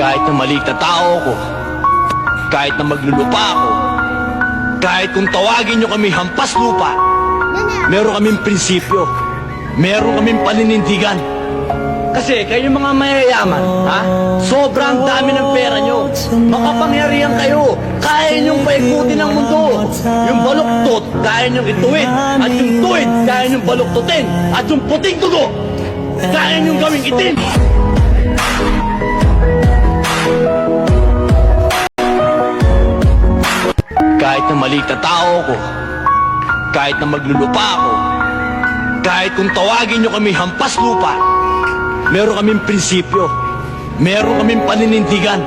Kahit na maliit na tao ko, kahit na maglulupa ako, kahit kung tawagin nyo kami hampas lupa, meron kaming prinsipyo, meron kaming paninindigan. Kasi kayo mga mayayaman, ha? Sobrang dami ng pera nyo, makapangyarihan kayo, kaya nyong paikutin ang mundo. Yung baluktot, kaya nyong ituwid, at yung tuwid, kaya nyong baluktutin, at yung puting dugo, kaya nyong gawing itim. Kahit na maliit na tao ko, kahit na maglulupa ako, kahit kung tawagin nyo kami hampas lupa, meron kaming prinsipyo, meron kaming paninindigan.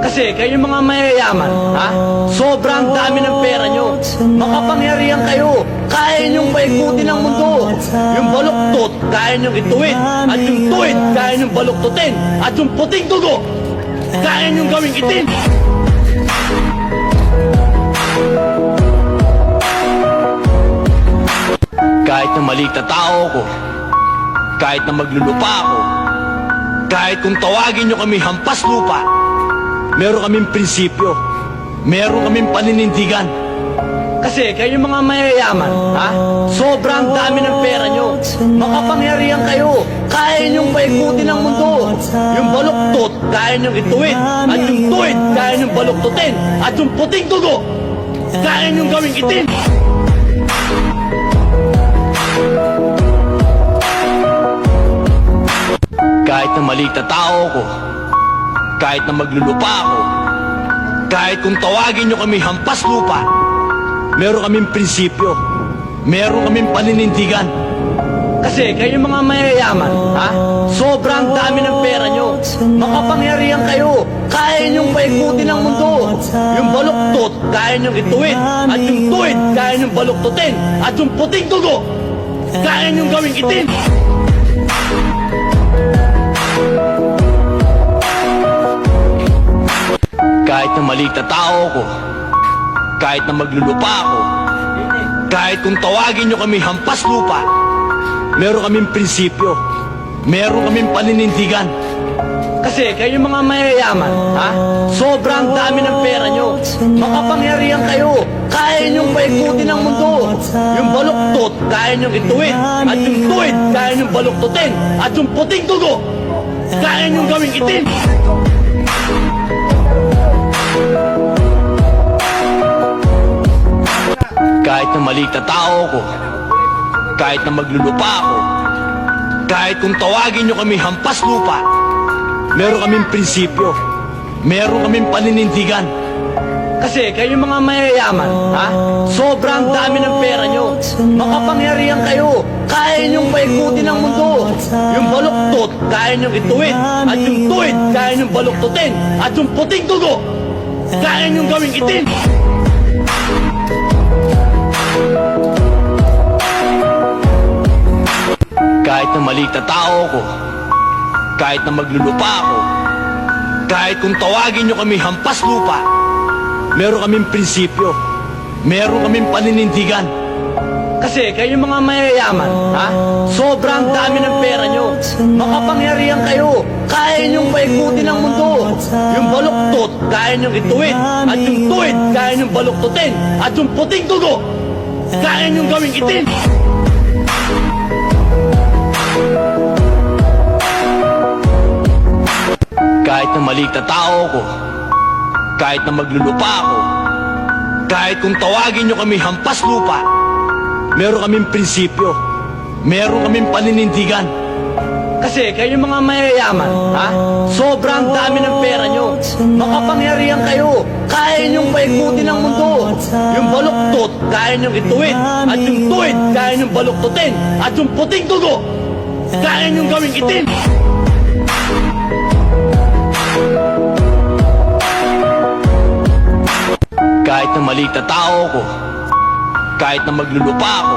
Kasi kayo mga mayayaman, ha? Sobrang dami ng pera nyo, makapangyarihan kayo, kaya nyong paikutin ang mundo. Yung baluktot, kaya nyong ituwid, at yung tuwid, kaya nyong baluktutin, at yung puting dugo, kaya nyong gawing itim. Kahit na maliit na tao ko, kahit na maglulupa ako, kahit kung tawagin nyo kami hampas lupa, meron kaming prinsipyo, meron kaming paninindigan. Kasi kayo mga mayayaman, ha? Sobrang dami ng pera nyo, makapangyarihan kayo, kaya nyong paikutin ang mundo. Yung baluktot, kaya nyong ituwid, at yung tuwid, kaya nyong baluktutin, at yung puting dugo, kaya nyong gawing itim. Kahit na maliit na tao ko, kahit na maglulupa ako, kahit kung tawagin nyo kami hampas lupa, meron kaming prinsipyo, meron kaming paninindigan. Kasi kayo mga mayayaman, ha? Sobrang dami ng pera nyo, makapangyarihan kayo, kaya nyong paikutin ang mundo. Yung baluktot, kaya nyong ituwid, at yung tuwid, kaya nyong baluktutin, at yung puting dugo, kaya nyong gawing itim. Kahit na maliit na tao ko, kahit na maglulupa ako, kahit kung tawagin nyo kami hampas lupa, meron kaming prinsipyo, meron kaming paninindigan. Kasi kayo mga mayayaman, ha? Sobrang dami ng pera nyo, makapangyarihan kayo, kaya nyong paikutin ang mundo. Yung baluktot, kaya nyong ituwid, at yung tuwid, kaya nyong baluktutin, at yung puting dugo, kaya nyong gawing itim. Kahit na maliit na tao ko, kahit na maglulupa ako, kahit kung tawagin nyo kami hampas lupa, meron kaming prinsipyo, meron kaming paninindigan. Kasi kayo mga mayayaman, ha? Sobrang dami ng pera nyo, makapangyarihan kayo, kaya nyong paikutin ang mundo. Yung baluktot, kaya nyong ituwid, at yung tuwid, kaya nyong baluktutin, at yung puting dugo, kaya nyong gawing itim. Kahit na maliit na tao ko, kahit na maglulupa ako, kahit kung tawagin nyo kami hampas lupa, meron kaming prinsipyo, meron kaming paninindigan. Kasi kayo mga mayayaman, ha? Sobrang dami ng pera nyo, makapangyarihan kayo, kaya nyong paikutin ang mundo. Yung baluktot, kaya nyong ituwid, at yung tuwid, kaya nyong baluktutin, at yung puting dugo, kaya nyong gawing itim. Kahit na maliit na tao ko, kahit na maglulupa ako, kahit kung tawagin nyo kami hampas lupa, meron kaming prinsipyo, meron kaming paninindigan. Kasi kayo mga mayayaman, ha? Sobrang dami ng pera nyo, makapangyarihan kayo, kaya nyong paikutin ang mundo. Yung baluktot, kaya nyong ituwid, at yung tuwid, kaya nyong baluktutin, at yung puting dugo, kaya nyong gawing itim. Kahit na maliit na tao ko, kahit na maglulupa ako,